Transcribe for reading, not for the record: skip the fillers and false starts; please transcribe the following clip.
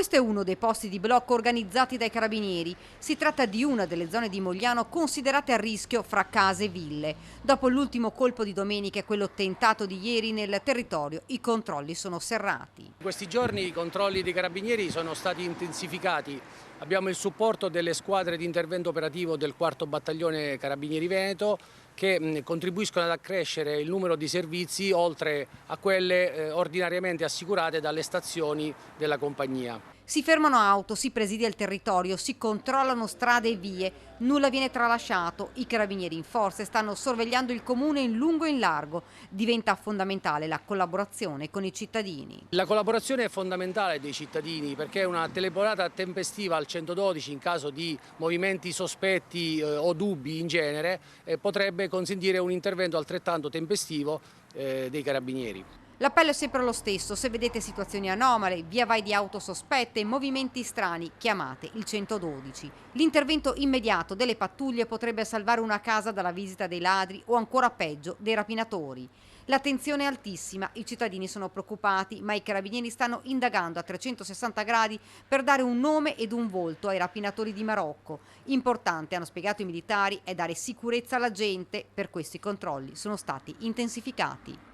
Questo è uno dei posti di blocco organizzati dai carabinieri. Si tratta di una delle zone di Mogliano considerate a rischio fra case e ville. Dopo l'ultimo colpo di domenica e quello tentato di ieri nel territorio, i controlli sono serrati. In questi giorni i controlli dei carabinieri sono stati intensificati. Abbiamo il supporto delle squadre di intervento operativo del 4° Battaglione Carabinieri Veneto che contribuiscono ad accrescere il numero di servizi oltre a quelle ordinariamente assicurate dalle stazioni della compagnia. Si fermano auto, si presidia il territorio, si controllano strade e vie, nulla viene tralasciato. I carabinieri in forza stanno sorvegliando il comune in lungo e in largo. Diventa fondamentale la collaborazione con i cittadini. La collaborazione è fondamentale dei cittadini perché una telefonata tempestiva al 112 in caso di movimenti sospetti o dubbi in genere potrebbe consentire un intervento altrettanto tempestivo dei carabinieri. L'appello è sempre lo stesso: se vedete situazioni anomale, via vai di auto sospette, movimenti strani, chiamate il 112. L'intervento immediato delle pattuglie potrebbe salvare una casa dalla visita dei ladri o ancora peggio dei rapinatori. L'attenzione è altissima, i cittadini sono preoccupati, ma i carabinieri stanno indagando a 360 gradi per dare un nome ed un volto ai rapinatori di Marocco. Importante, hanno spiegato i militari, è dare sicurezza alla gente, per questo i controlli sono stati intensificati.